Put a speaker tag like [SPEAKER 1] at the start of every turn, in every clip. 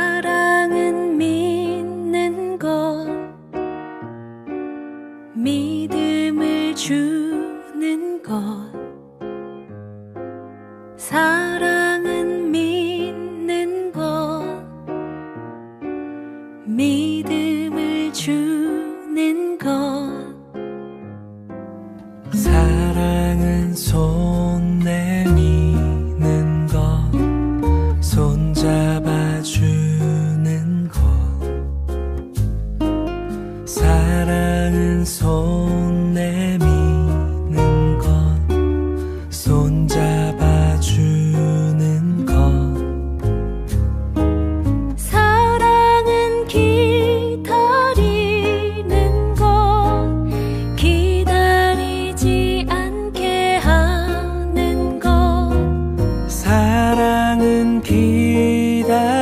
[SPEAKER 1] 사랑은 믿는 것, 믿음을 주는 것. 사랑은 믿는 것, 믿음을 주는 것.
[SPEAKER 2] 사랑은 손 내미는 것, 손 잡아주는 것. 사랑은 손 내미는 것, 손 잡아주는 것.
[SPEAKER 1] 사랑은 기다리는 것, 기다리지 않게 하는 것.
[SPEAKER 2] 사랑은 기다리는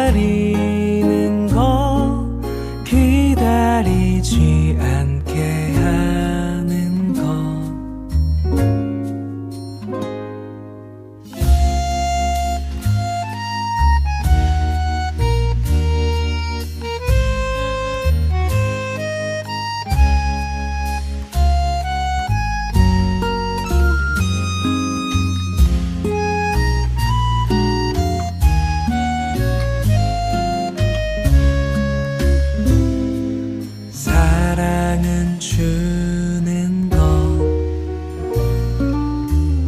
[SPEAKER 2] 것, 기다리지 않게 하는 것. 사랑은 주는 것,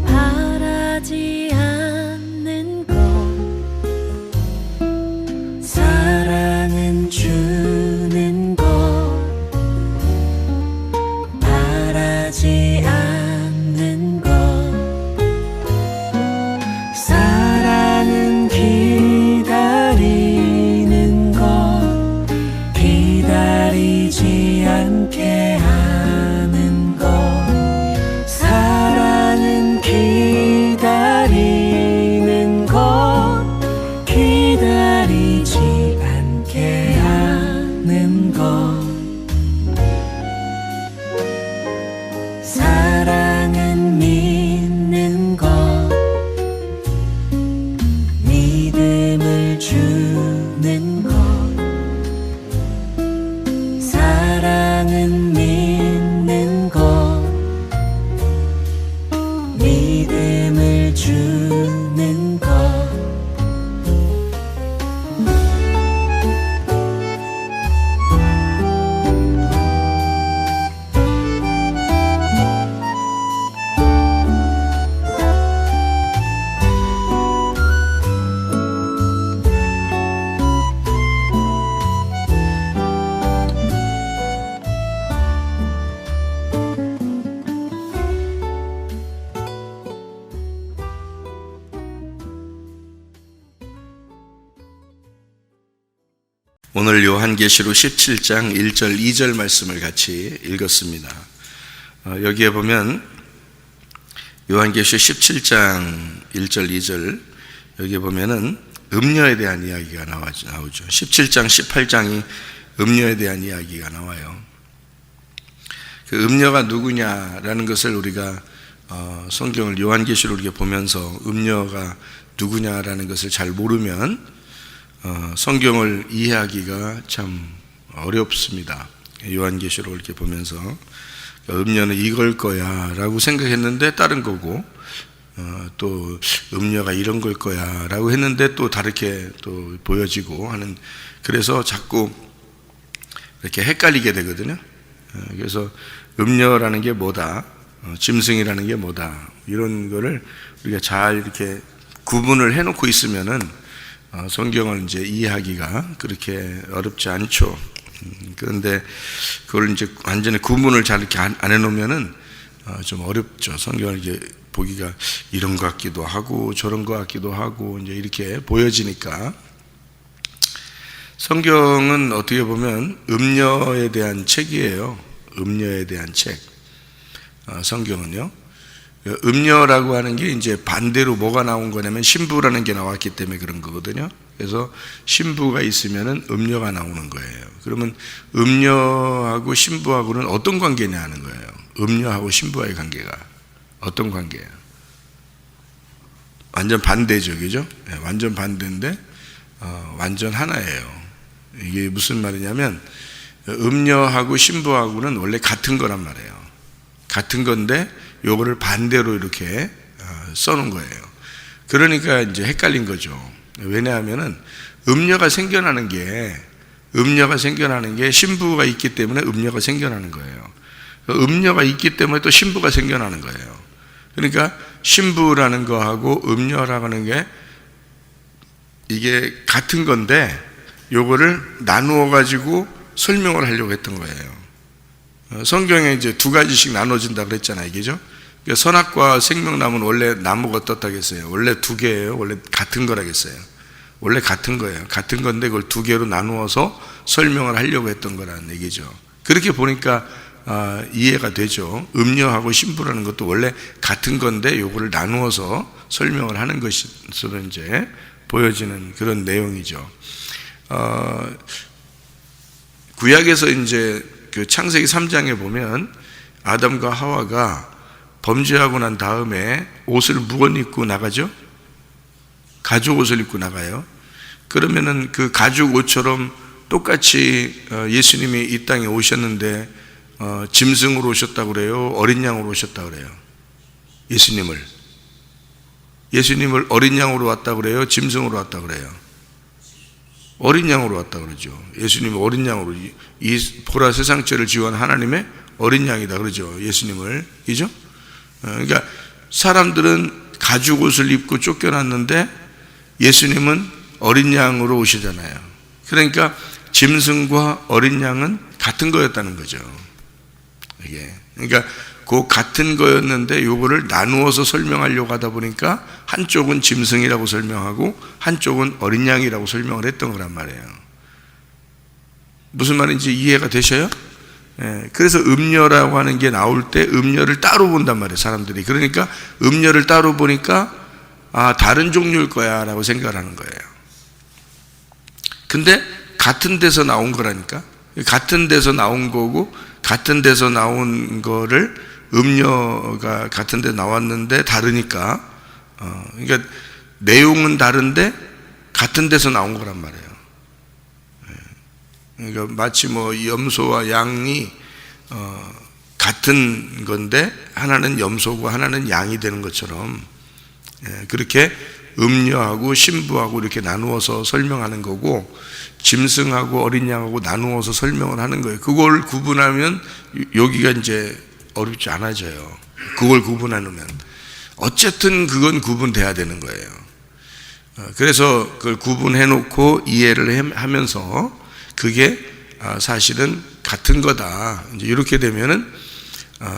[SPEAKER 1] 바라지 않는 것.
[SPEAKER 2] 사랑은 주는 것, 바라지 않는 것. 사랑은 기다리는 것, 기다리지 않게 하는 것. 사랑은 기다리는 것, 기다리지 않게 하는 것. 사랑은 믿는 것, 믿음을 주는 것. 사랑은 믿는 것, 믿음을 주는 것.
[SPEAKER 3] 오늘 요한계시록 17장 1절 2절 말씀을 같이 읽었습니다. 여기에 보면 요한계시록 17장 1절 2절 여기에 보면은 음녀에 대한 이야기가 나오죠. 17장 18장이 음녀에 대한 이야기가 나와요. 그 음녀가 누구냐라는 것을 우리가 성경을 요한계시록 이렇게 보면서 음녀가 누구냐라는 것을 잘 모르면 성경을 이해하기가 참 어렵습니다. 요한계시록을 이렇게 보면서 음녀는 이걸 거야 라고 생각했는데 다른 거고, 또 음녀가 이런 걸 거야 라고 했는데 또 다르게 또 보여지고 하는, 그래서 자꾸 이렇게 헷갈리게 되거든요. 그래서 음녀라는 게 뭐다, 짐승이라는 게 뭐다, 이런 거를 우리가 잘 이렇게 구분을 해놓고 있으면은 성경을 이제 이해하기가 그렇게 어렵지 않죠. 그런데 그걸 이제 완전히 구분을 잘 이렇게 안 해놓으면은 좀 어렵죠. 성경을 이제 보기가 이런 것 같기도 하고 저런 것 같기도 하고 이제 이렇게 보여지니까, 성경은 어떻게 보면 음녀에 대한 책이에요. 음녀에 대한 책. 성경은요. 음녀라고 하는 게 이제 반대로 뭐가 나온 거냐면 신부라는 게 나왔기 때문에 그런 거거든요. 그래서 신부가 있으면은 음녀가 나오는 거예요. 그러면 음녀하고 신부하고는 어떤 관계냐 하는 거예요. 음녀하고 신부와의 관계가 어떤 관계예요? 완전 반대죠, 그죠? 네, 완전 반대인데 완전 하나예요. 이게 무슨 말이냐면 음녀하고 신부하고는 원래 같은 거란 말이에요. 같은 건데 요거를 반대로 이렇게 써놓은 거예요. 그러니까 이제 헷갈린 거죠. 왜냐하면은 음녀가 생겨나는 게 신부가 있기 때문에 음녀가 생겨나는 거예요. 음녀가 있기 때문에 또 신부가 생겨나는 거예요. 그러니까 신부라는 거하고 음녀라고 하는 게 이게 같은 건데 요거를 나누어 가지고 설명을 하려고 했던 거예요. 성경에 이제 두 가지씩 나눠진다 그랬잖아요. 그죠? 그러니까 선악과 생명나무는 원래 나무가 어떻다고 했어요? 원래 두 개예요. 원래 같은 거라겠어요. 원래 같은 거예요. 같은 건데 그걸 두 개로 나누어서 설명을 하려고 했던 거라는 얘기죠. 그렇게 보니까 이해가 되죠. 음녀하고 신부라는 것도 원래 같은 건데 요거를 나누어서 설명을 하는 것으로 이제 보여지는 그런 내용이죠. 구약에서 이제 그 창세기 3장에 보면 아담과 하와가 범죄하고 난 다음에 옷을 무엇 입고 나가죠? 가죽 옷을 입고 나가요. 그러면은 그 가죽 옷처럼 똑같이 예수님이 이 땅에 오셨는데 짐승으로 오셨다고 그래요? 어린 양으로 오셨다고 그래요? 예수님을 어린 양으로 왔다고 그래요? 짐승으로 왔다고 그래요? 어린 양으로 왔다고 그러죠. 예수님을 어린 양으로, 이 보라 세상 죄를 지원 하나님의 어린 양이다 그러죠. 예수님을. 그죠? 그러니까 사람들은 가죽 옷을 입고 쫓겨났는데 예수님은 어린 양으로 오시잖아요. 그러니까 짐승과 어린 양은 같은 거였다는 거죠. 이게. 그러니까 그 같은 거였는데 요거를 나누어서 설명하려고 하다 보니까 한쪽은 짐승이라고 설명하고 한쪽은 어린 양이라고 설명을 했던 거란 말이에요. 무슨 말인지 이해가 되셔요? 그래서 음녀라고 하는 게 나올 때 음녀를 따로 본단 말이에요, 사람들이. 그러니까 음녀를 따로 보니까 다른 종류일 거야 라고 생각을 하는 거예요. 근데 같은 데서 나온 거라니까. 같은 데서 나온 거고 같은 데서 나온 거를 음녀가 같은 데 나왔는데 다르니까 그러니까 내용은 다른데 같은 데서 나온 거란 말이에요. 그러니까 마치 뭐 염소와 양이 같은 건데 하나는 염소고 하나는 양이 되는 것처럼 그렇게 음녀하고 신부하고 이렇게 나누어서 설명하는 거고 짐승하고 어린 양하고 나누어서 설명을 하는 거예요. 그걸 구분하면 여기가 이제 어렵지 않아져요. 그걸 구분하면 어쨌든 그건 구분돼야 되는 거예요. 그래서 그걸 구분해 놓고 이해를 하면서 그게 사실은 같은 거다. 이제 이렇게 되면은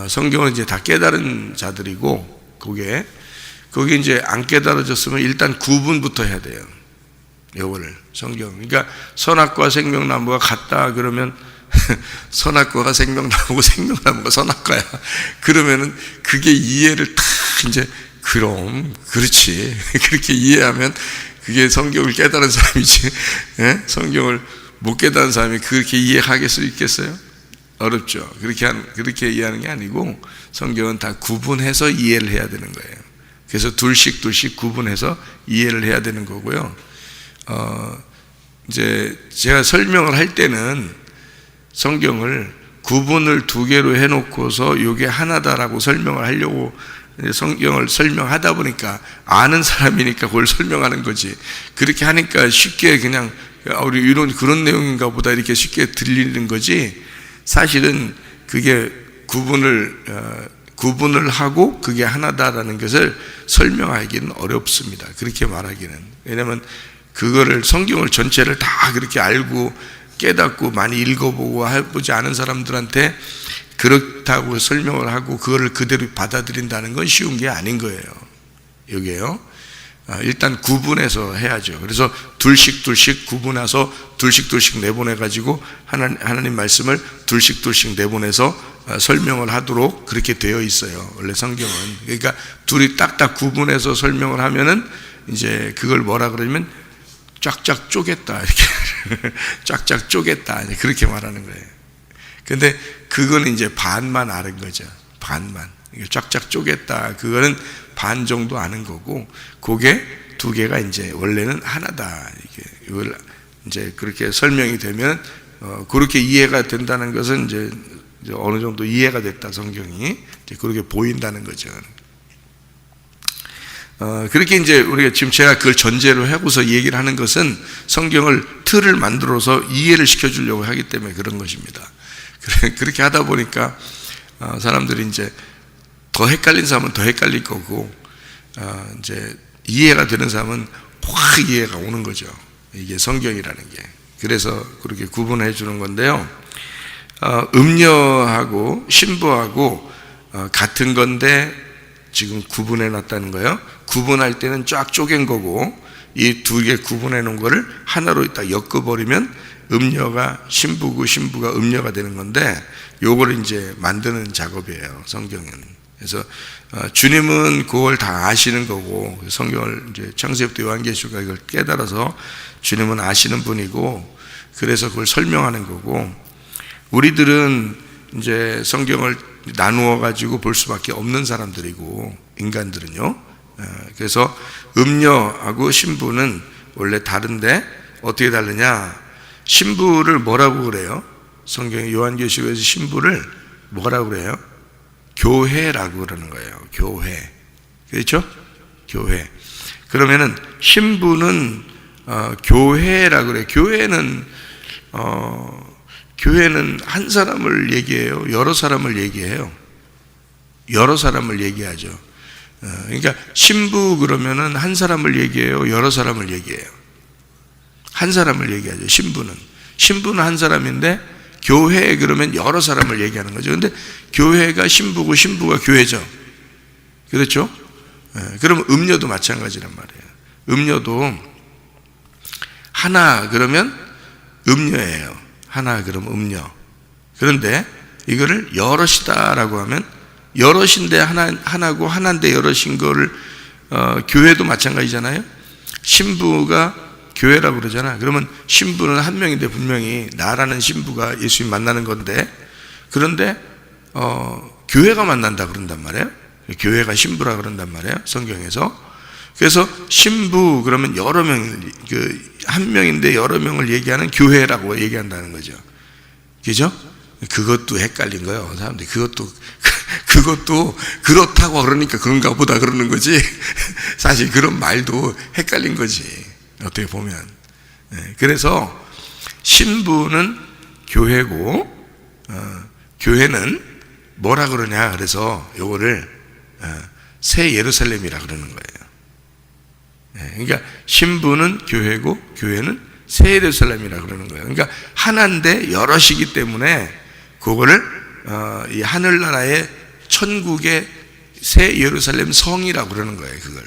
[SPEAKER 3] 성경은 이제 다 깨달은 자들이고 그게 이제 안 깨달아졌으면 일단 구분부터 해야 돼요. 요거를 성경. 그러니까 선악과 생명나무가 같다 그러면 선악과가 생명나무고 생명나무가 선악과야. 그러면은 그게 이해를 다 이제 그렇지. 그렇게 이해하면 그게 성경을 깨달은 사람이지. 성경을 못 깨달은 사람이 그렇게 이해하게 수 있겠어요? 어렵죠. 그렇게 이해하는 게 아니고 성경은 다 구분해서 이해를 해야 되는 거예요. 그래서 둘씩 구분해서 이해를 해야 되는 거고요. 이제 제가 설명을 할 때는 성경을 구분을 두 개로 해놓고서 이게 하나다라고 설명을 하려고 성경을 설명하다 보니까 아는 사람이니까 그걸 설명하는 거지. 그렇게 하니까 쉽게 그냥 우리 그런 내용인가 보다 이렇게 쉽게 들리는 거지. 사실은 그게 구분을 하고 그게 하나다라는 것을 설명하기는 어렵습니다. 그렇게 말하기는. 왜냐하면 그거를 성경을 전체를 다 그렇게 알고 깨닫고 많이 읽어보고 해보지 않은 사람들한테 그렇다고 설명을 하고 그거를 그대로 받아들인다는 건 쉬운 게 아닌 거예요. 여기에요. 일단 구분해서 해야죠. 그래서 둘씩 구분해서 둘씩 내보내가지고 하나님 말씀을 둘씩 내보내서 설명을 하도록 그렇게 되어 있어요. 원래 성경은. 그러니까 둘이 딱딱 구분해서 설명을 하면은 이제 그걸 뭐라 그러냐면 쫙쫙 쪼갰다 이렇게 쫙쫙 쪼갰다 그렇게 말하는 거예요. 근데 그거는 이제 반만 아는 거죠. 반만. 쫙쫙 쪼갰다. 그거는 반 정도 아는 거고, 그게 두 개가 이제 원래는 하나다. 이걸 이제 그렇게 설명이 되면 그렇게 이해가 된다는 것은 이제 어느 정도 이해가 됐다, 성경이 이제 그렇게 보인다는 거죠. 그렇게 이제 우리가 지금 제가 그걸 전제로 하고서 얘기를 하는 것은 성경을 틀을 만들어서 이해를 시켜주려고 하기 때문에 그런 것입니다. 그렇게 하다 보니까 사람들이 이제 더 헷갈린 사람은 더 헷갈릴 거고, 이제 이해가 되는 사람은 확 이해가 오는 거죠. 이게 성경이라는 게. 그래서 그렇게 구분해 주는 건데요. 음녀하고 신부하고 같은 건데 지금 구분해 놨다는 거예요. 구분할 때는 쫙 쪼갠 거고, 이 두 개 구분해 놓은 거를 하나로 딱 엮어버리면 음녀가 신부고 신부가 음녀가 되는 건데, 요거를 이제 만드는 작업이에요, 성경은. 그래서 주님은 그걸 다 아시는 거고, 성경을 이제 창세기부터 요한계시가 이걸 깨달아서 주님은 아시는 분이고, 그래서 그걸 설명하는 거고, 우리들은 이제 성경을 나누어 가지고 볼 수밖에 없는 사람들이고, 인간들은요. 그래서 음녀하고 신부는 원래 다른데 어떻게 다르냐? 신부를 뭐라고 그래요? 성경 요한계시록에서 신부를 뭐라고 그래요? 교회라고 그러는 거예요. 교회. 그렇죠? 교회. 그러면은 신부는 교회라고 그래요. 교회는 한 사람을 얘기해요? 여러 사람을 얘기해요? 여러 사람을 얘기하죠. 그러니까 신부 그러면은 한 사람을 얘기해요? 여러 사람을 얘기해요? 한 사람을 얘기하죠. 신부는 한 사람인데 교회 그러면 여러 사람을 얘기하는 거죠. 근데 교회가 신부고 신부가 교회죠. 그렇죠? 그러면 음녀도 마찬가지란 말이에요. 음녀도 하나 그러면 음녀예요. 하나 그러면 음녀. 그런데 이거를 여럿이다라고 하면 여럿인데 하나고 하나인데 여럿인 거를 교회도 마찬가지잖아요. 신부가 교회라고 그러잖아. 그러면 신부는 한 명인데 분명히 나라는 신부가 예수님 만나는 건데, 그런데 교회가 만난다 그런단 말이에요. 교회가 신부라 그런단 말이에요, 성경에서. 그래서 신부 그러면 여러 명, 한 명인데 여러 명을 얘기하는 교회라고 얘기한다는 거죠. 그죠? 그것도 헷갈린 거예요, 사람들이. 그것도 그렇다고 그러니까 그런가 보다 그러는 거지. 사실 그런 말도 헷갈린 거지, 어떻게 보면. 그래서 신부는 교회고, 교회는 뭐라 그러냐, 그래서 요거를 새 예루살렘이라 그러는 거예요. 그러니까 신부는 교회고 교회는 새 예루살렘이라 그러는 거예요. 그러니까 하나인데 여럿이기 때문에 그거를 이 하늘나라의 천국의 새 예루살렘 성이라고 그러는 거예요. 그걸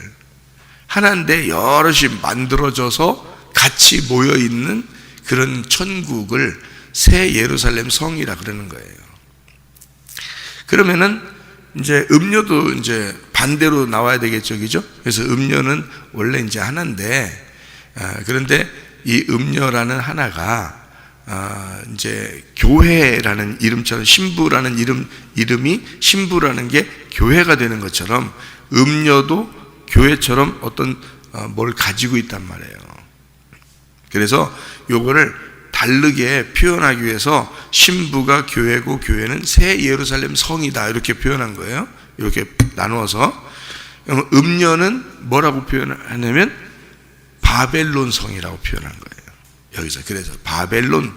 [SPEAKER 3] 하나인데 여럿이 만들어져서 같이 모여 있는 그런 천국을 새 예루살렘 성이라 그러는 거예요. 그러면은 이제 음료도 이제 반대로 나와야 되겠죠, 그죠? 그래서 음료는 원래 이제 하나인데, 그런데 이 음료라는 하나가 이제 교회라는 이름처럼, 신부라는 이름이 신부라는 게 교회가 되는 것처럼 음료도 교회처럼 어떤 뭘 가지고 있단 말이에요. 그래서 요거를 다르게 표현하기 위해서 신부가 교회고 교회는 새 예루살렘 성이다 이렇게 표현한 거예요. 이렇게 나누어서. 음녀는 뭐라고 표현하냐면 바벨론 성이라고 표현한 거예요, 여기서. 그래서 바벨론,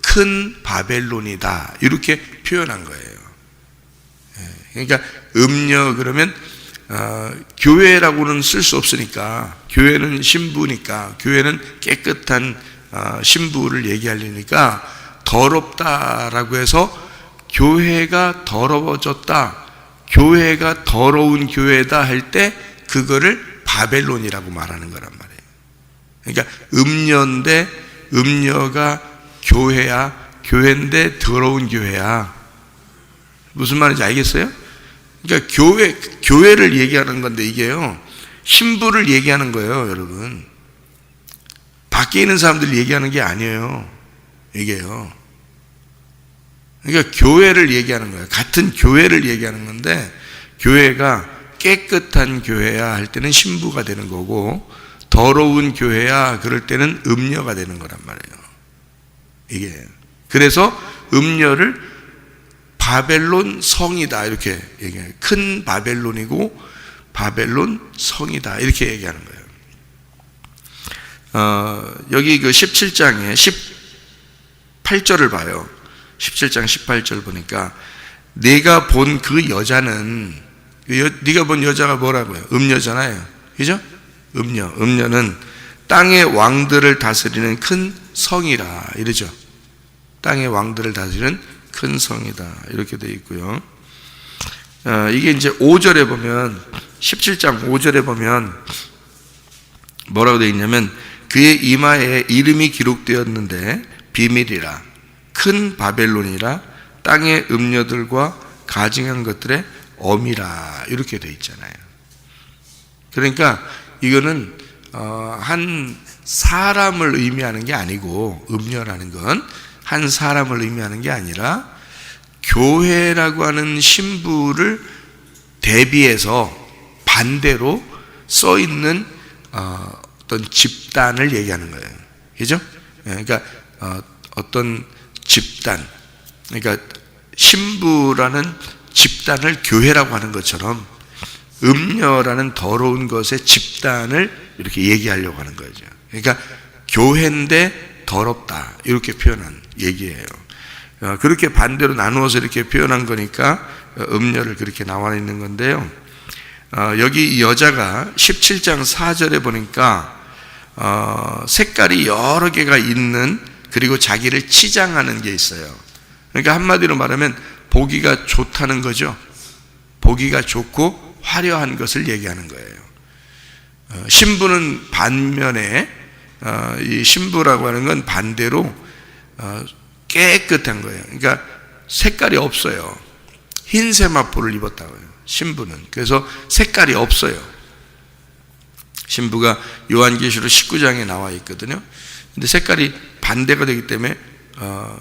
[SPEAKER 3] 큰 바벨론이다 이렇게 표현한 거예요. 그러니까 음녀 그러면 교회라고는 쓸 수 없으니까, 교회는 신부니까, 교회는 깨끗한 신부를 얘기하려니까 더럽다라고 해서 교회가 더러워졌다, 교회가 더러운 교회다 할 때 그거를 바벨론이라고 말하는 거란 말이에요. 그러니까 음녀인데 음녀가 교회야, 교회인데 더러운 교회야. 무슨 말인지 알겠어요? 그러니까 교회를 얘기하는 건데 이게요, 신부를 얘기하는 거예요, 여러분. 밖에 있는 사람들 얘기하는 게 아니에요, 이게요. 그러니까 교회를 얘기하는 거예요. 같은 교회를 얘기하는 건데, 교회가 깨끗한 교회야 할 때는 신부가 되는 거고, 더러운 교회야 그럴 때는 음녀가 되는 거란 말이에요. 이게 그래서 음녀를 바벨론 성이다 이렇게 얘기해요. 큰 바벨론이고 바벨론 성이다 이렇게 얘기하는 거예요. 여기 그 17장에 18절을 봐요. 17장 18절 보니까 내가 본 그 여자는 네가 본 여자가 뭐라고요? 음녀잖아요. 그죠? 음녀는 땅의 왕들을 다스리는 큰 성이라 이러죠. 땅의 왕들을 다스리는 큰 성이다 이렇게 되어 있고요. 이게 이제 5절에 보면 17장 5절에 보면 뭐라고 되어 있냐면 그의 이마에 이름이 기록되었는데 비밀이라 큰 바벨론이라 땅의 음녀들과 가증한 것들의 엄이라 이렇게 되어 있잖아요. 그러니까 이거는 한 사람을 의미하는 게 아니고 음녀라는 건 한 사람을 의미하는 게 아니라 교회라고 하는 신부를 대비해서 반대로 써 있는 어떤 집단을 얘기하는 거예요. 그죠? 그러니까 어떤 집단, 그러니까 신부라는 집단을 교회라고 하는 것처럼 음녀라는 더러운 것의 집단을 이렇게 얘기하려고 하는 거죠. 그러니까 교회인데 더럽다 이렇게 표현한 얘기예요. 그렇게 반대로 나누어서 이렇게 표현한 거니까 음녀를 그렇게 나와 있는 건데요. 여기 이 여자가 17장 4절에 보니까 색깔이 여러 개가 있는 그리고 자기를 치장하는 게 있어요. 그러니까 한마디로 말하면 보기가 좋다는 거죠. 보기가 좋고 화려한 것을 얘기하는 거예요. 신부는 반면에 이 신부라고 하는 건 반대로 깨끗한 거예요. 그러니까 색깔이 없어요. 흰 세마포를 입었다고요. 신부는. 그래서 색깔이 없어요. 신부가 요한계시록 19장에 나와 있거든요. 근데 색깔이 반대가 되기 때문에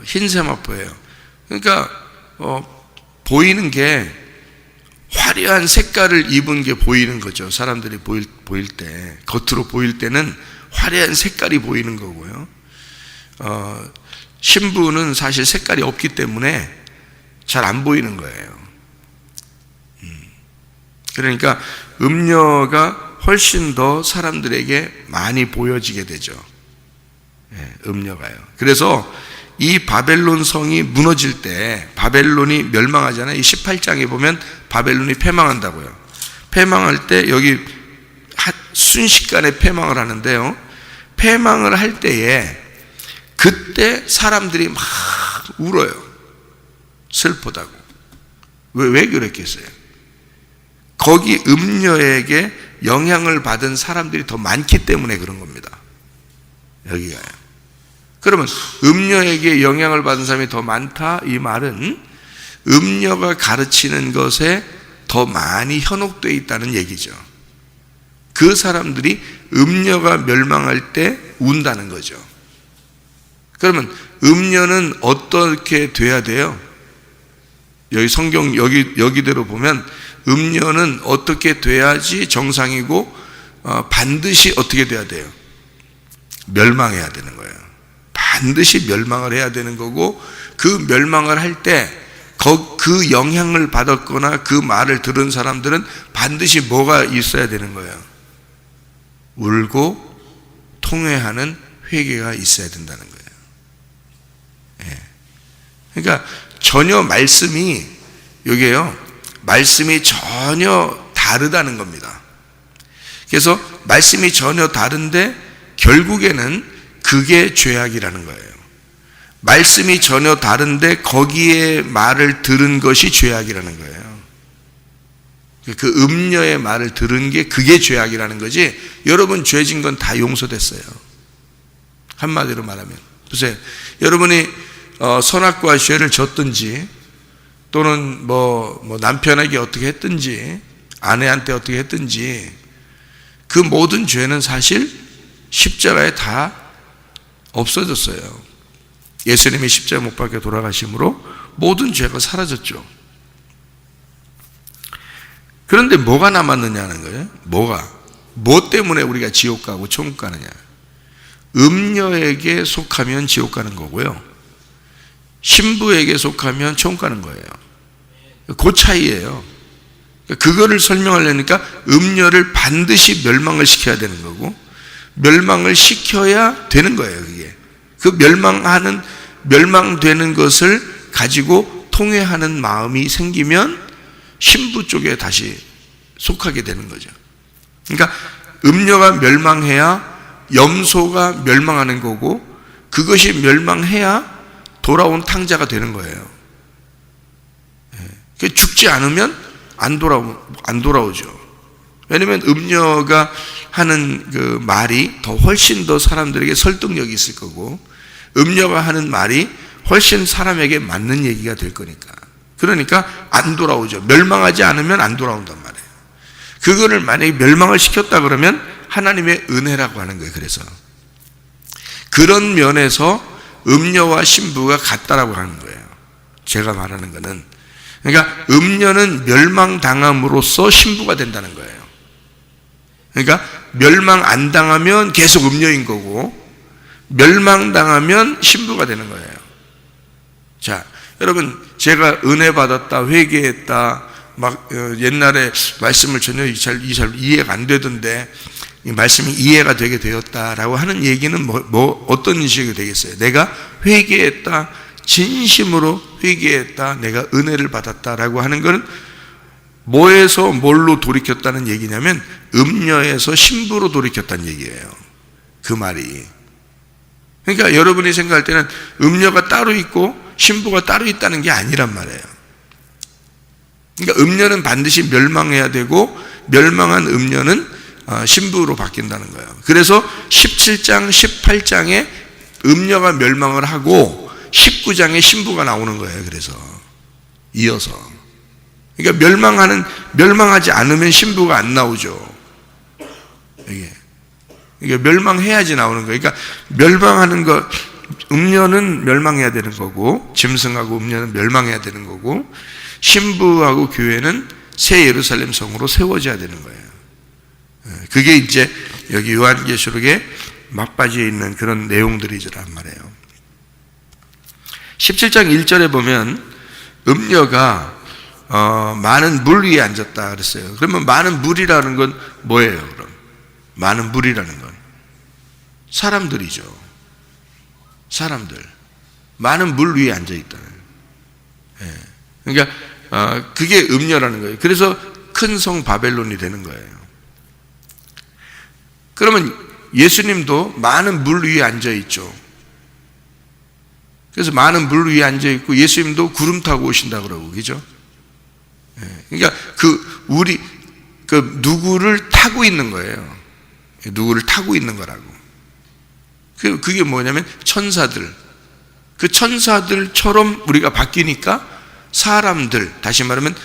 [SPEAKER 3] 흰 세마포예요. 그러니까 보이는 게 화려한 색깔을 입은 게 보이는 거죠. 사람들이 보일 때, 겉으로 보일 때는 화려한 색깔이 보이는 거고요. 신부는 사실 색깔이 없기 때문에 잘 안 보이는 거예요. 그러니까 음녀가 훨씬 더 사람들에게 많이 보여지게 되죠. 음녀가요. 그래서 이 바벨론 성이 무너질 때 바벨론이 멸망하잖아요. 이 18장에 보면 바벨론이 패망한다고요. 패망할 때 여기 순식간에 패망을 하는데요. 패망을 할 때에 그때 사람들이 막 울어요. 슬프다고. 왜 그랬겠어요? 거기 음녀에게 영향을 받은 사람들이 더 많기 때문에 그런 겁니다. 여기가요. 그러면 음녀에게 영향을 받은 사람이 더 많다 이 말은 음녀가 가르치는 것에 더 많이 현혹되어 있다는 얘기죠. 그 사람들이 음녀가 멸망할 때 운다는 거죠. 그러면 음녀는 어떻게 돼야 돼요? 여기 성경 여기대로 보면 음녀는 어떻게 돼야지 정상이고 반드시 어떻게 돼야 돼요? 멸망해야 되는 거예요. 반드시 멸망을 해야 되는 거고 그 멸망을 할 때 그 영향을 받았거나 그 말을 들은 사람들은 반드시 뭐가 있어야 되는 거예요? 울고 통회하는 회개가 있어야 된다는 거예요. 그러니까 전혀 말씀이 여기에요. 말씀이 전혀 다르다는 겁니다. 그래서 말씀이 전혀 다른데 결국에는 그게 죄악이라는 거예요. 말씀이 전혀 다른데 거기에 말을 들은 것이 죄악이라는 거예요. 그 음녀의 말을 들은 게 그게 죄악이라는 거지. 여러분 죄진 건 다 용서됐어요. 한마디로 말하면 보세요. 여러분이 선악과 죄를 졌든지 또는 뭐 남편에게 어떻게 했든지 아내한테 어떻게 했든지 그 모든 죄는 사실 십자가에 다 없어졌어요. 예수님이 십자가 못 박혀 돌아가심으로 모든 죄가 사라졌죠. 그런데 뭐가 남았느냐는 거예요. 뭐 때문에 우리가 지옥 가고 천국 가느냐? 음녀에게 속하면 지옥 가는 거고요, 신부에게 속하면 천국 가는 거예요. 그 차이예요. 그거를 설명하려니까 음녀를 반드시 멸망을 시켜야 되는 거고, 멸망을 시켜야 되는 거예요. 그게 그 멸망되는 것을 가지고 통회하는 마음이 생기면 신부 쪽에 다시 속하게 되는 거죠. 그러니까 음녀가 멸망해야 염소가 멸망하는 거고, 그것이 멸망해야 돌아온 탕자가 되는 거예요. 죽지 않으면 안 돌아오죠. 왜냐하면 음녀가 하는 그 말이 훨씬 더 사람들에게 설득력이 있을 거고, 음녀가 하는 말이 훨씬 사람에게 맞는 얘기가 될 거니까. 그러니까 안 돌아오죠. 멸망하지 않으면 안 돌아온단 말이에요. 그거를 만약에 멸망을 시켰다 그러면 하나님의 은혜라고 하는 거예요. 그래서 그런 면에서 음녀와 신부가 같다라고 하는 거예요. 제가 말하는 거는, 그러니까 음녀는 멸망당함으로써 신부가 된다는 거예요. 그러니까 멸망 안 당하면 계속 음녀인 거고, 멸망당하면 신부가 되는 거예요. 자, 여러분, 제가 은혜 받았다, 회개했다, 막 옛날에 말씀을 전혀 잘 이해가 안 되던데 이 말씀이 이해가 되게 되었다라고 하는 얘기는 어떤 인식이 되겠어요? 내가 회개했다, 진심으로 회개했다, 내가 은혜를 받았다라고 하는 것은 뭐에서 뭘로 돌이켰다는 얘기냐면 음녀에서 신부로 돌이켰다는 얘기예요. 그 말이. 그러니까 여러분이 생각할 때는 음녀가 따로 있고 신부가 따로 있다는 게 아니란 말이에요. 그러니까 음녀는 반드시 멸망해야 되고, 멸망한 음녀는 신부로 바뀐다는 거예요. 그래서 17장, 18장에 음녀가 멸망을 하고 19장에 신부가 나오는 거예요. 그래서 이어서. 그러니까 멸망하지 않으면 신부가 안 나오죠. 이게 멸망해야지 나오는 거예요. 그러니까 멸망하는 것, 음녀는 멸망해야 되는 거고, 짐승하고 음녀는 멸망해야 되는 거고, 신부하고 교회는 새 예루살렘 성으로 세워져야 되는 거예요. 그게 이제 여기 요한계시록에 막바지에 있는 그런 내용들이란 말이에요. 17장 1절에 보면 음녀가 많은 물 위에 앉았다 그랬어요. 그러면 많은 물이라는 건 뭐예요? 그럼 많은 물이라는 건 사람들이죠. 사람들, 많은 물 위에 앉아 있다는. 그러니까 그게 음녀라는 거예요. 그래서 큰 성 바벨론이 되는 거예요. 그러면 예수님도 많은 물 위에 앉아 있죠. 그래서 많은 물 위에 앉아 있고, 예수님도 구름 타고 오신다 그러고, 그죠? 그러니까 누구를 타고 있는 거예요. 누구를 타고 있는 거라고. 그게 뭐냐면 천사들. 그 천사들처럼 우리가 바뀌니까 사람들, 다시 말하면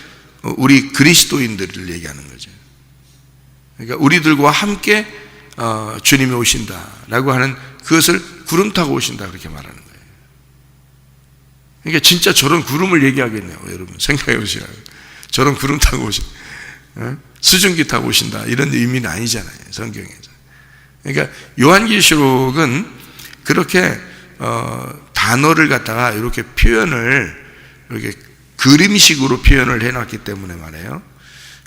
[SPEAKER 3] 우리 그리스도인들을 얘기하는 거죠. 그러니까 우리들과 함께 주님이 오신다라고 하는, 그것을 구름 타고 오신다 그렇게 말하는 거예요. 그러니까 진짜 저런 구름을 얘기하겠네요. 여러분 생각해 보시라고. 저런 구름 타고 수증기 타고 오신다 이런 의미는 아니잖아요, 성경에서. 그러니까 요한계시록은 그렇게 단어를 갖다가 이렇게 표현을 이렇게 그림식으로 표현을 해놨기 때문에 말이에요.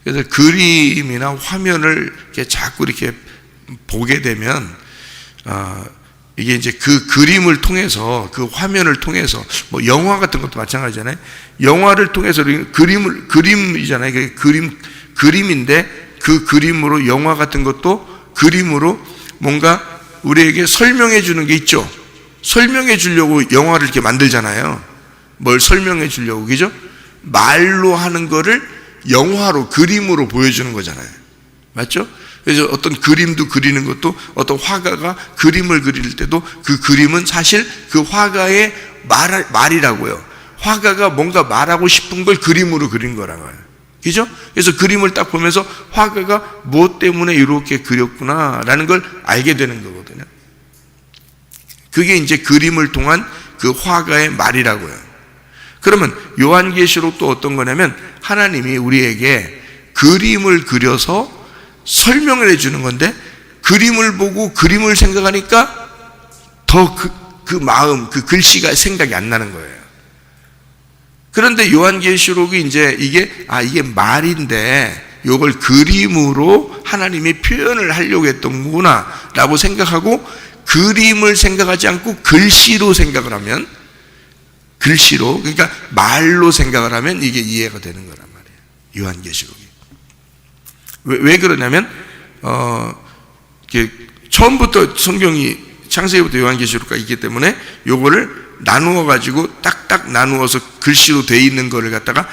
[SPEAKER 3] 그래서 그림이나 화면을 이렇게 자꾸 이렇게 보게 되면 이게 이제 그 그림을 통해서, 그 화면을 통해서, 뭐 영화 같은 것도 마찬가지잖아요. 영화를 통해서 그림이잖아요. 그림인데 그 그림으로, 영화 같은 것도 그림으로 뭔가 우리에게 설명해 주는 게 있죠. 설명해 주려고 영화를 이렇게 만들잖아요. 뭘 설명해 주려고, 그죠? 말로 하는 거를 영화로, 그림으로 보여주는 거잖아요. 맞죠? 그래서 어떤 그림도 그리는 것도, 어떤 화가가 그림을 그릴 때도 그 그림은 사실 그 화가의 말이라고요. 화가가 뭔가 말하고 싶은 걸 그림으로 그린 거라고요. 그죠? 그래서 그림을 딱 보면서 화가가 무엇 때문에 이렇게 그렸구나라는 걸 알게 되는 거거든요. 그게 이제 그림을 통한 그 화가의 말이라고요. 그러면 요한계시록도 어떤 거냐면 하나님이 우리에게 그림을 그려서 설명을 해주는 건데, 그림을 보고 그림을 생각하니까 더 그 마음, 그 글씨가 생각이 안 나는 거예요. 그런데 요한계시록이 이제 이게 말인데 이걸 그림으로 하나님이 표현을 하려고 했던 거구나 라고 생각하고, 그림을 생각하지 않고 글씨로 생각을 하면, 글씨로, 그러니까 말로 생각을 하면 이게 이해가 되는 거란 말이에요. 요한계시록이. 왜 그러냐면 처음부터 성경이 창세기부터 요한계시록까지 있기 때문에 요거를 나누어 가지고 딱딱 나누어서 글씨로 돼 있는 거를 갖다가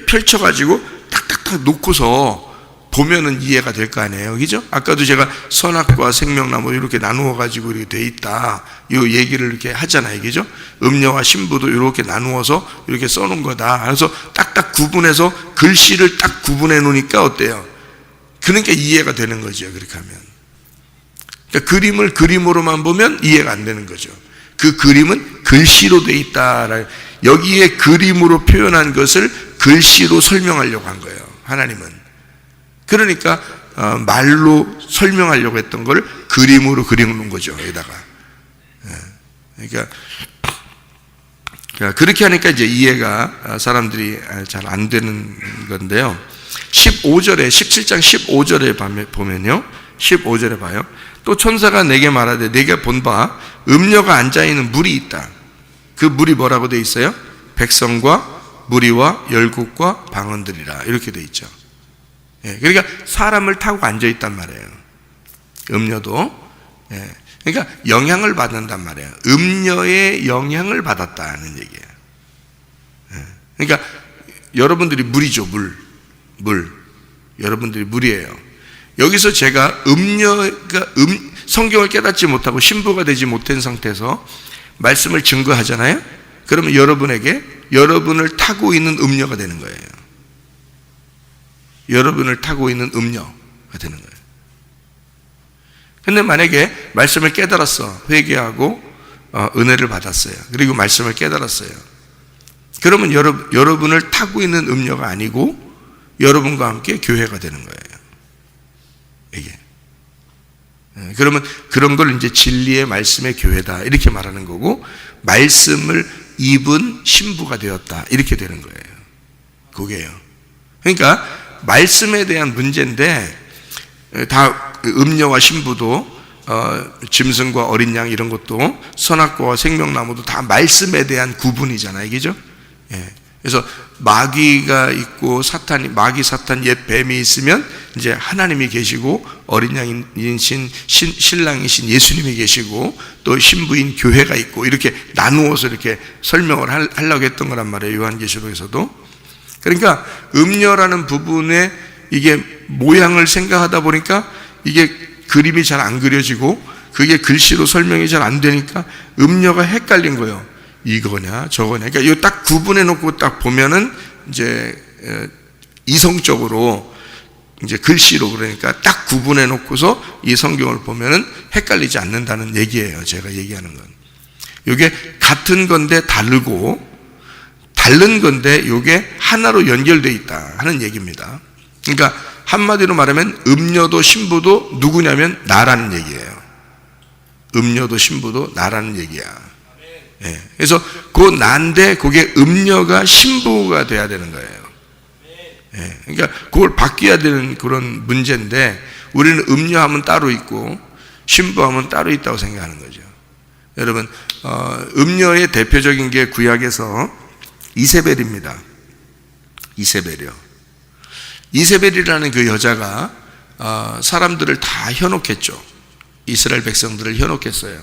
[SPEAKER 3] 펼쳐 가지고 딱딱딱 놓고서 보면은 이해가 될 거 아니에요. 그죠? 아까도 제가 선악과 생명나무 이렇게 나누어 가지고 이렇게 돼 있다, 요 얘기를 이렇게 하잖아요. 그죠? 음녀와 신부도 이렇게 나누어서 이렇게 써놓은 거다. 그래서 딱딱 구분해서 글씨를 딱 구분해 놓으니까 어때요? 그러니까 이해가 되는 거죠. 그렇게 하면. 그러니까 그림을 그림으로만 보면 이해가 안 되는 거죠. 그 그림은 글씨로 돼 있다. 여기에 그림으로 표현한 것을 글씨로 설명하려고 한 거예요. 하나님은. 그러니까 말로 설명하려고 했던 걸 그림으로 그려놓은 거죠. 여기다가. 그러니까 그렇게 하니까 이제 이해가 사람들이 잘 안 되는 건데요. 15절에 17장 15절에 보면요. 15절에 봐요. 또 천사가 내게 말하되 내가 본 바 음녀가 앉아 있는 물이 있다. 그 물이 뭐라고 돼 있어요? 백성과 무리와 열국과 방언들이라 이렇게 돼 있죠. 그러니까 사람을 타고 앉아 있단 말이에요. 음녀도. 그러니까 영향을 받는단 말이에요. 음녀의 영향을 받았다는 얘기예요. 그러니까 여러분들이 물이죠. 물. 여러분들이 물이에요. 여기서 제가 음녀가 성경을 깨닫지 못하고 신부가 되지 못한 상태에서 말씀을 증거하잖아요. 그러면 여러분을 타고 있는 음녀가 되는 거예요. 여러분을 타고 있는 음녀가 되는 거예요. 근데 만약에 말씀을 깨달았어, 회개하고 은혜를 받았어요. 그리고 말씀을 깨달았어요. 그러면 여러분을 타고 있는 음녀가 아니고 여러분과 함께 교회가 되는 거예요. 이게. 그러면 그런 걸 이제 진리의 말씀의 교회다 이렇게 말하는 거고, 말씀을 입은 신부가 되었다 이렇게 되는 거예요. 그게요. 그러니까 말씀에 대한 문제인데, 다 음녀와 신부도 짐승과 어린 양 이런 것도 선악과와 생명나무도 다 말씀에 대한 구분이잖아요. 그죠? 그래서 마귀가 있고 마귀 사탄 옛 뱀이 있으면 이제 하나님이 계시고 어린 양이신 신랑이신 예수님이 계시고 또 신부인 교회가 있고 이렇게 나누어서 이렇게 설명을 하려고 했던 거란 말이에요. 요한계시록에서도. 그러니까 음녀라는 부분에 이게 모양을 생각하다 보니까 이게 그림이 잘 안 그려지고 그게 글씨로 설명이 잘 안 되니까 음녀가 헷갈린 거예요. 이거냐 저거냐. 그러니까 이거 딱 구분해 놓고 딱 보면은 이제 이성적으로 이제 글씨로, 그러니까 딱 구분해 놓고서 이 성경을 보면은 헷갈리지 않는다는 얘기예요. 제가 얘기하는 건. 이게 같은 건데 다르고 다른 건데 이게 하나로 연결되어 있다 하는 얘기입니다. 그러니까 한마디로 말하면 음녀도 신부도 누구냐면 나라는 얘기예요. 음녀도 신부도 나라는 얘기야. 그래서 그 난데 그게 음녀가 신부가 돼야 되는 거예요. 그러니까 그걸 바뀌어야 되는 그런 문제인데, 우리는 음녀하면 따로 있고 신부하면 따로 있다고 생각하는 거죠. 여러분, 음녀의 대표적인 게 구약에서 이세벨입니다. 이세벨이요. 이세벨이라는 그 여자가 사람들을 다 현혹했죠. 이스라엘 백성들을 현혹했어요.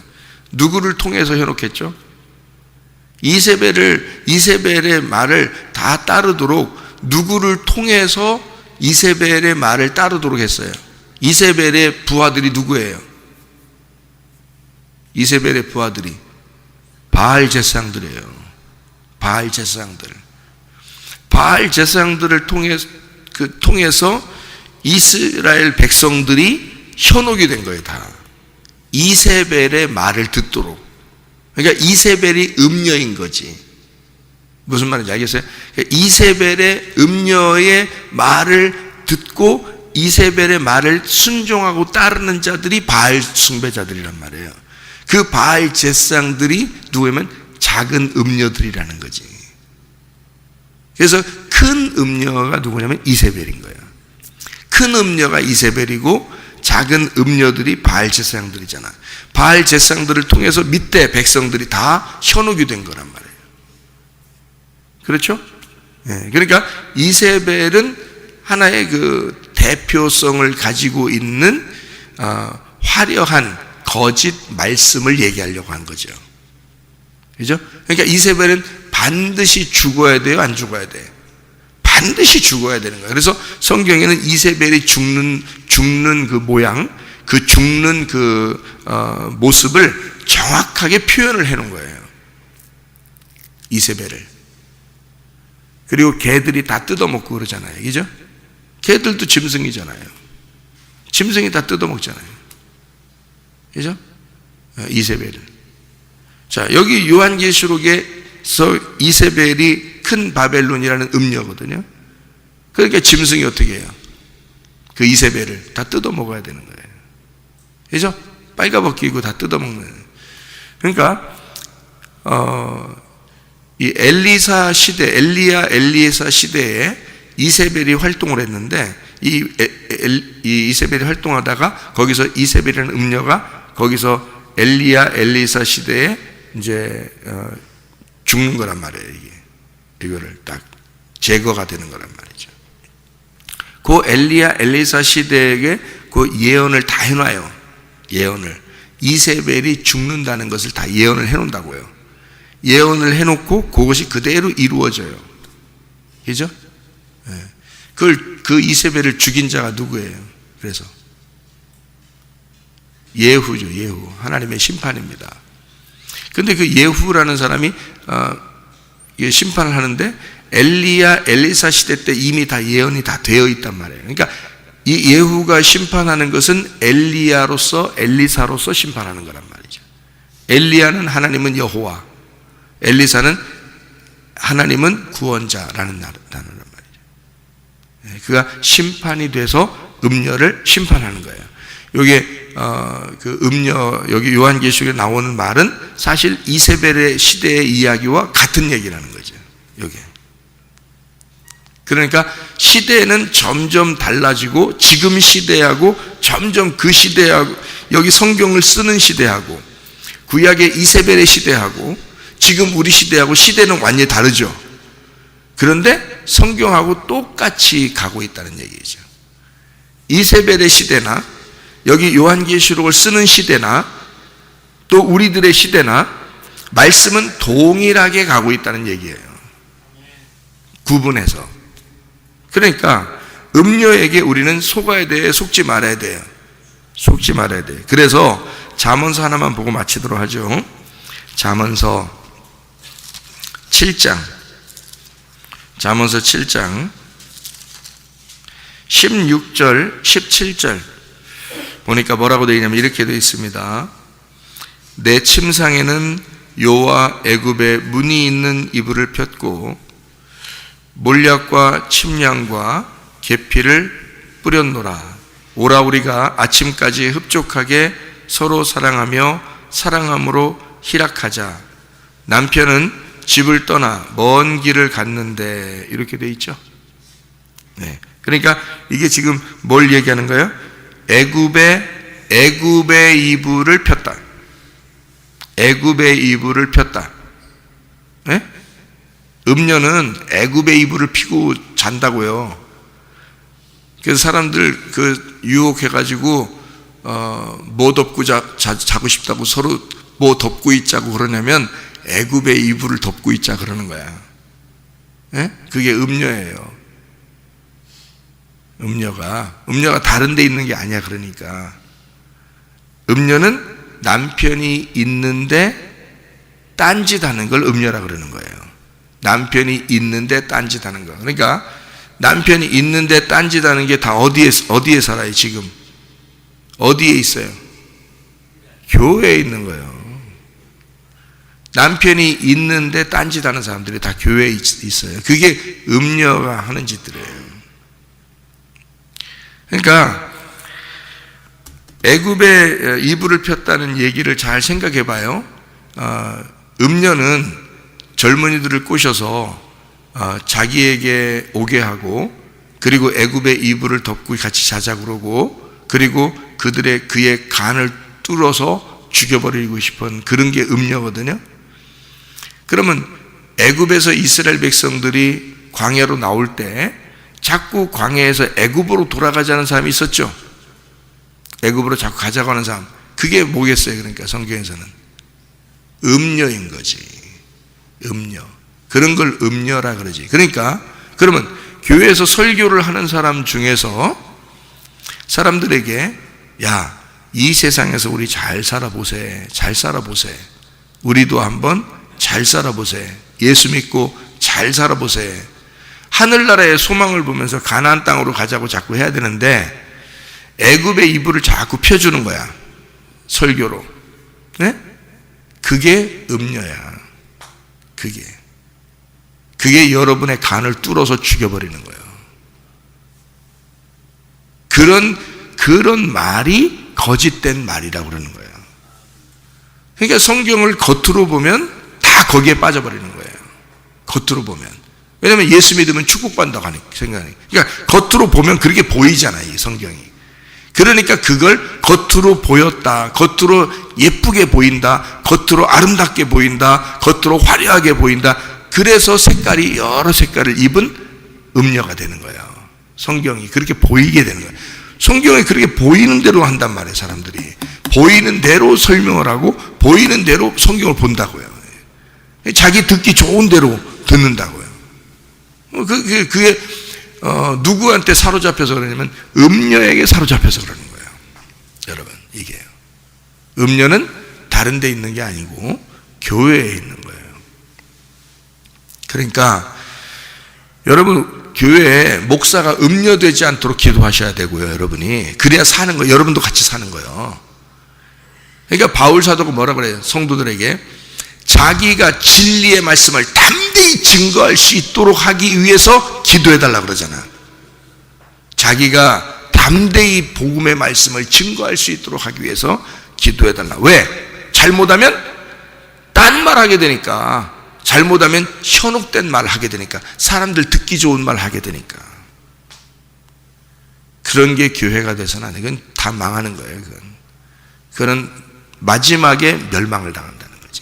[SPEAKER 3] 누구를 통해서 현혹했죠? 이세벨의 말을 다 따르도록, 누구를 통해서 이세벨의 말을 따르도록 했어요. 이세벨의 부하들이 누구예요? 이세벨의 부하들이 바알 제사장들이에요. 바알 제사장들을 통해서 이스라엘 백성들이 현혹이 된 거예요. 다 이세벨의 말을 듣도록. 그러니까 이세벨이 음녀인 거지. 무슨 말인지 알겠어요? 그러니까 이세벨의 음녀의 말을 듣고 이세벨의 말을 순종하고 따르는 자들이 바알 숭배자들이란 말이에요. 그 바알 제사장들이 누구냐면 작은 음녀들이라는 거지. 그래서 큰 음녀가 누구냐면 이세벨인 거예요. 큰 음녀가 이세벨이고 작은 음녀들이 바알 제사장들이잖아. 바알 제사장들을 통해서 밑에 백성들이 다 현혹이 된 거란 말이에요. 그렇죠? 네, 그러니까 이세벨은 하나의 그 대표성을 가지고 있는 화려한 거짓 말씀을 얘기하려고 한 거죠. 그죠? 그러니까 이세벨은 반드시 죽어야 돼요, 안 죽어야 돼요? 반드시 죽어야 되는 거예요. 그래서 성경에는 이세벨이 죽는 그 모양, 그 죽는 그 모습을 정확하게 표현을 해놓은 거예요. 이세벨을. 그리고 개들이 다 뜯어먹고 그러잖아요. 그죠? 개들도 짐승이잖아요. 짐승이 다 뜯어먹잖아요. 그죠? 이세벨을. 자, 여기 요한계시록에서 이세벨이 큰 바벨론이라는 음녀거든요. 그러니까 짐승이 어떻게 해요? 그 이세벨을 다 뜯어먹어야 되는 거예요. 그죠? 빨가벗기고 다 뜯어먹는. 그러니까 이 엘리사 시대, 엘리에사 시대에 이세벨이 활동을 했는데 이 이세벨이 활동하다가 거기서 이세벨이라는 음녀가 거기서 엘리사 시대에 이제 죽는 거란 말이에요. 이거를 딱 제거가 되는 거란 말이죠. 그 엘리사 시대에게 그 예언을 다 해놔요. 예언을. 이세벨이 죽는다는 것을 다 예언을 해놓는다고요. 예언을 해놓고 그것이 그대로 이루어져요. 그죠? 네. 그 이세벨을 죽인 자가 누구예요? 그래서 예후죠. 예후. 하나님의 심판입니다. 근데 그 예후라는 사람이 심판을 하는데 엘리사 시대 때 이미 다 예언이 다 되어 있단 말이에요. 그러니까 이 예후가 심판하는 것은 엘리사로서 심판하는 거란 말이죠. 엘리야는 하나님은 여호와, 엘리사는 하나님은 구원자라는 단어란 말이죠. 그가 심판이 돼서 음녀를 심판하는 거예요. 요게 그 음녀, 여기 요한계시록에 나오는 말은 사실 이세벨의 시대의 이야기와 같은 얘기라는 거죠. 요게. 그러니까 시대는 점점 달라지고 지금 시대하고 점점 그 시대하고 여기 성경을 쓰는 시대하고 구약의 이세벨의 시대하고 지금 우리 시대하고 시대는 완전히 다르죠. 그런데 성경하고 똑같이 가고 있다는 얘기죠. 이세벨의 시대나 여기 요한계시록을 쓰는 시대나 또 우리들의 시대나 말씀은 동일하게 가고 있다는 얘기예요. 구분해서. 그러니까 음녀에게 우리는 속아야 돼, 속지 말아야 돼요. 속지 말아야 돼요. 그래서 잠언서 하나만 보고 마치도록 하죠. 잠언서 7장 16절 17절 보니까 뭐라고 되어 있냐면 이렇게 되어 있습니다. 내 침상에는 요와 애굽의 문이 있는 이불을 폈고 몰약과 침량과 계피를 뿌렸노라. 오라 우리가 아침까지 흡족하게 서로 사랑하며 사랑함으로 희락하자. 남편은 집을 떠나 먼 길을 갔는데 이렇게 되어 있죠. 네. 그러니까 이게 지금 뭘 얘기하는 거예요? 애굽의 이불을 폈다. 애굽의 이불을 폈다. 네? 음녀는 애굽의 이불을 피고 잔다고요. 그래서 사람들 그 유혹해가지고 뭐 덮고 자고 싶다고 서로 뭐 덮고 있자고 그러냐면 애굽의 이불을 덮고 있자 그러는 거야. 네? 그게 음녀예요. 음녀가 다른 데 있는 게 아니야. 그러니까 음녀는 남편이 있는데 딴짓하는 걸 음녀라 그러는 거예요. 남편이 있는데 딴짓하는 거. 그러니까 남편이 있는데 딴짓하는 게 다 어디에 살아요? 지금 어디에 있어요? 교회에 있는 거예요. 남편이 있는데 딴짓하는 사람들이 다 교회에 있어요. 그게 음녀가 하는 짓들이에요. 그러니까 애굽에 이불을 폈다는 얘기를 잘 생각해 봐요. 음녀는 젊은이들을 꼬셔서 자기에게 오게 하고, 그리고 애굽의 이불을 덮고 같이 자자 그러고, 그리고 그의 간을 뚫어서 죽여버리고 싶은 그런 게 음녀거든요. 그러면 애굽에서 이스라엘 백성들이 광야로 나올 때 자꾸 광야에서 애굽으로 돌아가자는 사람이 있었죠. 애굽으로 자꾸 가자고 하는 사람. 그게 뭐겠어요? 그러니까 성경에서는 음녀인 거지. 음녀. 그런 걸 음녀라 그러지. 그러니까 그러면 교회에서 설교를 하는 사람 중에서 사람들에게, 야, 이 세상에서 우리 잘 살아보세. 잘 살아보세. 우리도 한번 잘 살아보세. 예수 믿고 잘 살아보세. 하늘나라의 소망을 보면서 가나안 땅으로 가자고 자꾸 해야 되는데 애굽의 이불을 자꾸 펴주는 거야. 설교로. 네? 그게 음녀야. 그게 여러분의 간을 뚫어서 죽여버리는 거예요. 그런 말이 거짓된 말이라고 그러는 거예요. 그러니까 성경을 겉으로 보면 다 거기에 빠져버리는 거예요. 겉으로 보면. 왜냐하면 예수 믿으면 축복받는다고 하는 생각이. 그러니까 겉으로 보면 그렇게 보이잖아요, 이 성경이. 그러니까 그걸 겉으로 보였다, 겉으로 예쁘게 보인다, 겉으로 아름답게 보인다, 겉으로 화려하게 보인다. 그래서 여러 색깔을 입은 음녀가 되는 거예요. 성경이 그렇게 보이게 되는 거예요. 성경이 그렇게 보이는 대로 한단 말이에요. 사람들이 보이는 대로 설명을 하고 보이는 대로 성경을 본다고요. 자기 듣기 좋은 대로 듣는다고요. 그게 누구한테 사로잡혀서 그러냐면 음녀에게 사로잡혀서 그러는 거예요. 여러분, 이게요. 음녀는 다른 데 있는 게 아니고 교회에 있는 거예요. 그러니까 여러분, 교회에 목사가 음녀되지 않도록 기도하셔야 되고요. 여러분이 그래야 사는 거예요. 여러분도 같이 사는 거예요. 그러니까 바울 사도가 뭐라 그래요? 성도들에게 자기가 진리의 말씀을 담대히 증거할 수 있도록 하기 위해서 기도해 달라고 그러잖아. 자기가 담대히 복음의 말씀을 증거할 수 있도록 하기 위해서 기도해 달라. 왜? 잘못하면 딴 말 하게 되니까. 잘못하면 현혹된 말 하게 되니까. 사람들 듣기 좋은 말 하게 되니까. 그런 게 교회가 돼서는 안 돼. 그건 다 망하는 거예요. 그건 마지막에 멸망을 당한다는 거지.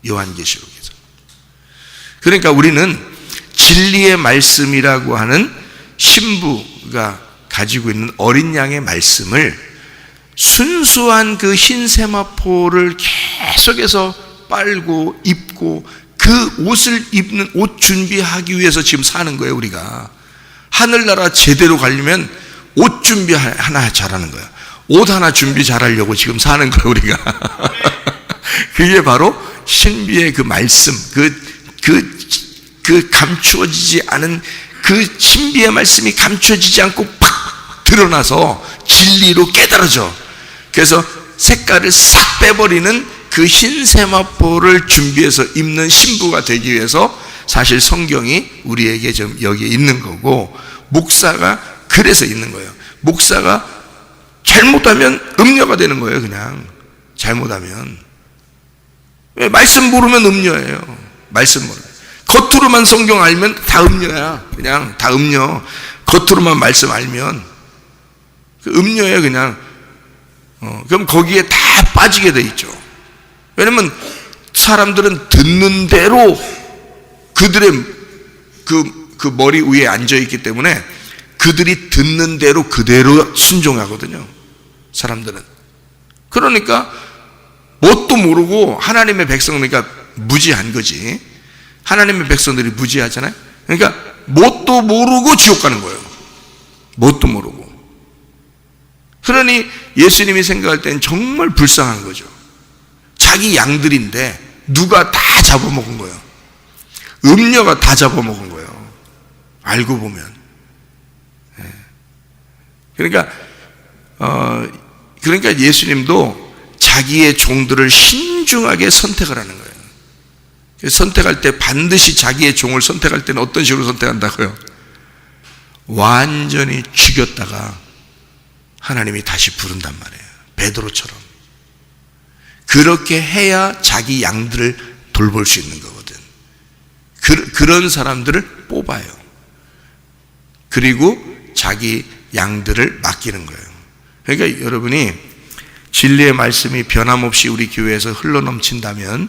[SPEAKER 3] 요한계시록에서. 그러니까 우리는 진리의 말씀이라고 하는 신부가 가지고 있는 어린 양의 말씀을 순수한 그 흰 세마포를 계속해서 빨고 입고 그 옷을 입는 옷 준비하기 위해서 지금 사는 거예요. 우리가 하늘나라 제대로 가려면 옷 준비 하나 잘하는 거야. 옷 하나 준비 잘하려고 지금 사는 거예요. 우리가 그게 바로 신비의 그 말씀, 그 감추어지지 않은 그 신비의 말씀이 감추어지지 않고 팍 드러나서 진리로 깨달아져. 그래서 색깔을 싹 빼버리는 그 흰 세마포를 준비해서 입는 신부가 되기 위해서 사실 성경이 우리에게 좀 여기에 있는 거고, 목사가 그래서 있는 거예요. 목사가 잘못하면 음녀가 되는 거예요. 그냥 잘못하면. 왜? 말씀 모르면 음녀예요. 말씀 모르면. 겉으로만 성경 알면 다 음녀야. 그냥 다 음녀. 겉으로만 말씀 알면 그 음녀예요. 그냥. 그럼 거기에 다 빠지게 돼 있죠. 왜냐면 사람들은 듣는 대로 그들의 그 머리 위에 앉아 있기 때문에 그들이 듣는 대로 그대로 순종하거든요. 사람들은. 그러니까 뭣도 모르고 하나님의 백성이니까 무지한 거지. 하나님의 백성들이 무지하잖아요. 그러니까 뭣도 모르고 지옥 가는 거예요. 뭣도 모르고. 그러니 예수님이 생각할 때는 정말 불쌍한 거죠. 자기 양들인데 누가 다 잡아먹은 거예요. 음녀가 다 잡아먹은 거예요. 알고 보면. 그러니까 예수님도 자기의 종들을 신중하게 선택을 하는 거예요. 선택할 때 반드시 자기의 종을 선택할 때는 어떤 식으로 선택한다고요? 완전히 죽였다가 하나님이 다시 부른단 말이에요. 베드로처럼. 그렇게 해야 자기 양들을 돌볼 수 있는 거거든. 그런 사람들을 뽑아요. 그리고 자기 양들을 맡기는 거예요. 그러니까 여러분이 진리의 말씀이 변함없이 우리 교회에서 흘러넘친다면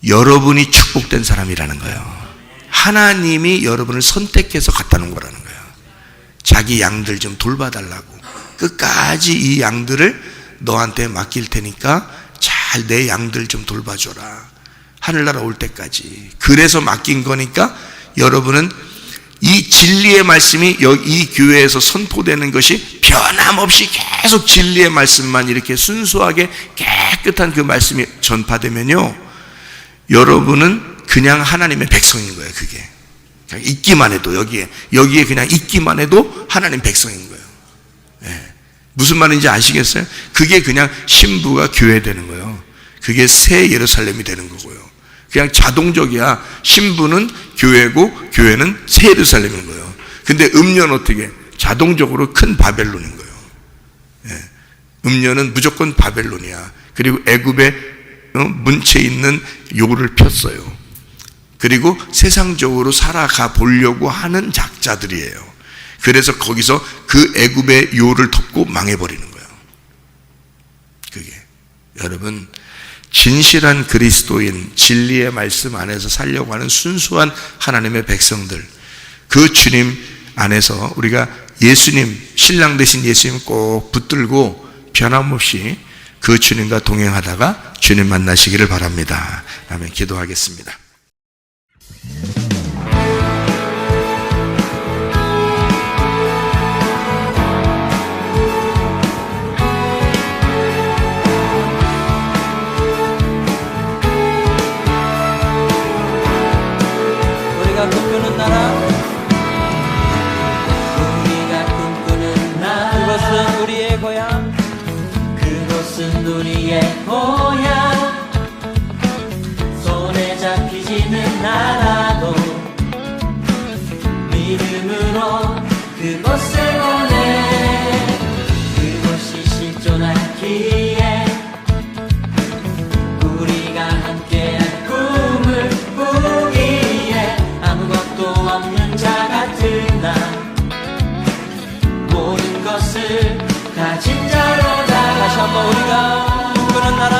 [SPEAKER 3] 여러분이 축복된 사람이라는 거예요. 하나님이 여러분을 선택해서 갖다 놓은 거라는 거예요. 자기 양들 좀 돌봐달라고. 끝까지 이 양들을 너한테 맡길 테니까 잘 내 양들 좀 돌봐줘라. 하늘나라 올 때까지. 그래서 맡긴 거니까 여러분은 이 진리의 말씀이 이 교회에서 선포되는 것이 변함없이 계속 진리의 말씀만 이렇게 순수하게 깨끗한 그 말씀이 전파되면요, 여러분은 그냥 하나님의 백성인 거예요. 그게 그냥 있기만 해도 여기에 그냥 있기만 해도 하나님 백성인 거예요. 네. 무슨 말인지 아시겠어요? 그게 그냥 신부가 교회 되는 거예요. 그게 새 예루살렘이 되는 거고요. 그냥 자동적이야. 신부는 교회고 교회는 새 예루살렘인 거예요. 근데 음료는 어떻게? 자동적으로 큰 바벨론인 거예요. 예. 음료는 무조건 바벨론이야. 그리고 애굽에 문체 있는 요를 폈어요. 그리고 세상적으로 살아가 보려고 하는 작자들이에요. 그래서 거기서 그 애굽의 요를 덮고 망해버리는 거예요. 그게 여러분, 진실한 그리스도인, 진리의 말씀 안에서 살려고 하는 순수한 하나님의 백성들, 그 주님 안에서 우리가 예수님, 신랑 되신 예수님 꼭 붙들고 변함없이 그 주님과 동행하다가 주님 만나시기를 바랍니다. 아멘. 기도하겠습니다.
[SPEAKER 2] 우리가 꿈꾸는 나라, 그것은 우리의 고향, 그곳은 우리의 고향. 손에 잡히지는 않아도 믿음으로 그곳을 보내. 그곳이 실존하기에 우리가 함께한 꿈을 꾸기에 아무것도 없는 자 같은 나, 모든 것을 가진 자로다. 다시 한번 우리가 꿈꾸는 나라,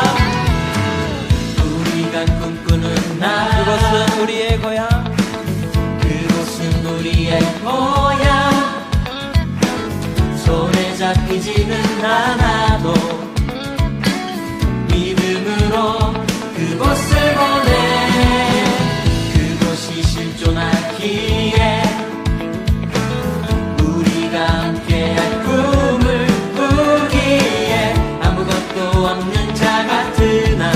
[SPEAKER 2] 우리가 꿈꾸는 나라, 그곳은 우리의 고향, 그곳은 우리의 고향. 손에 잡히지는 않아도 믿음으로 그곳을 보내. 그곳이 실존하기에 우리가 함께한 꿈을 꾸기에 아무것도 없는 자 같은 나,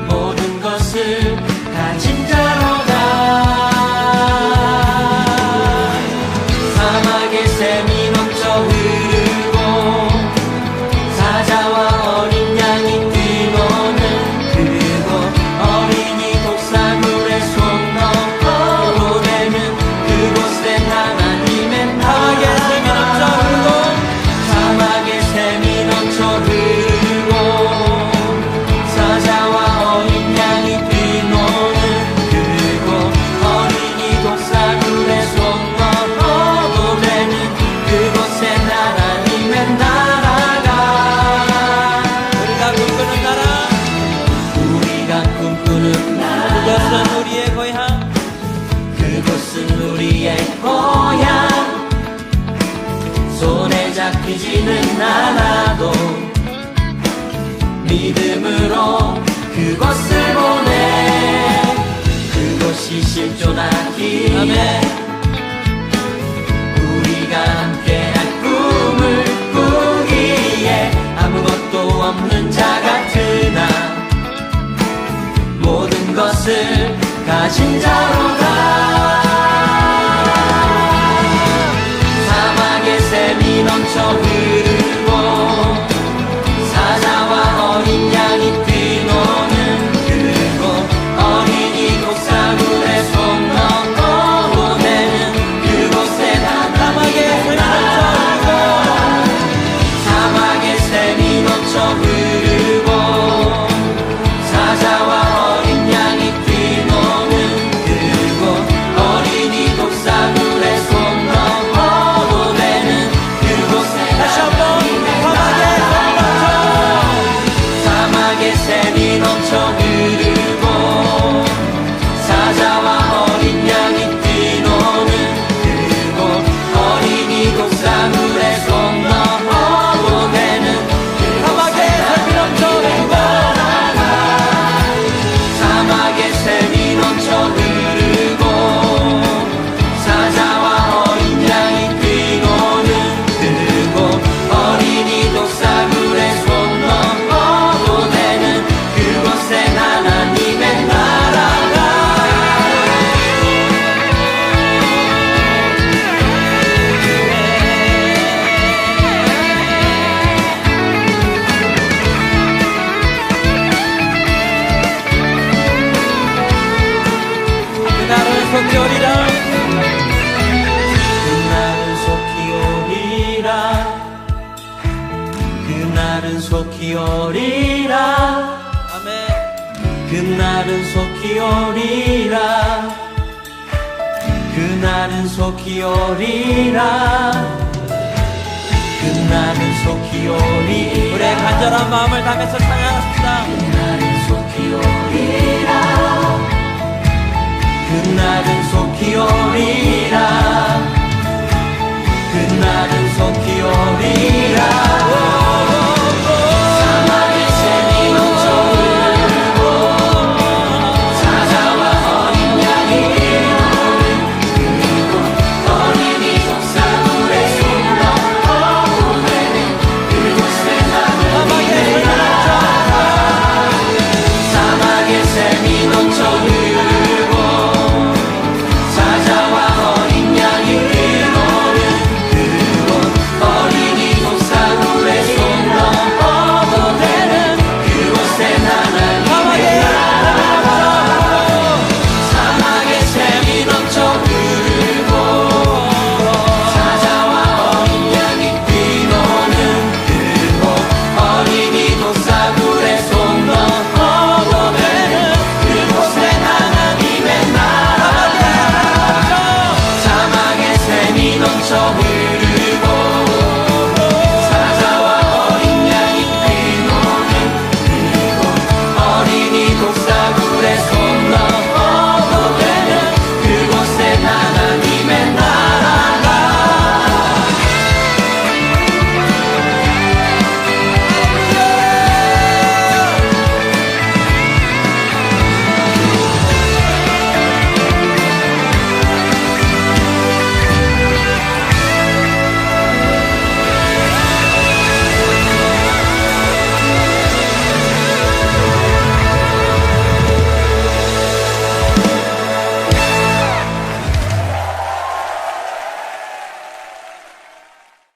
[SPEAKER 2] 모든 것을 가진 자로다. 사막의 샘이 넘쳐 흐르고 사자와 어린 양이 뛰노는 그곳, 어린이 독사물에 손 넣고 되는 그곳엔 하나님의 나라. 사막의 샘이 넘쳐 흐르고 사자와 어린 양이 뛰노는 그곳, 어린이 독사물에 손 넣고 되는 그곳엔 하나님의 나라가. 우리가 꿈꾸는 나라, 우리가 꿈꾸는 나라, 그곳은 우리의 고향, 그곳은 우리의 고향. 손에 잡히지는 않아도 믿음으로 그곳을 보내. 그곳이 실존하기에 우리가 함께한 꿈을 꾸기에 아무것도 없는 자 같은 나, 모든 것을 가진 자로다. 사막의 샘이 넘쳐 흐르고 사자와 어린 양이 뛰노는 그곳, 어린이 독사물에 손 넣고 보내는 그곳에 사막의 샘이 넘쳐 속히 오리라. 아멘. 그날은 속히 오리라. 그날은 속히 오리라. 그날은 속히 오리라. 우리의 간절한 마음을 담아서 찬양합시다. 그날은 속히 오리라. 그날은 속히 오리라.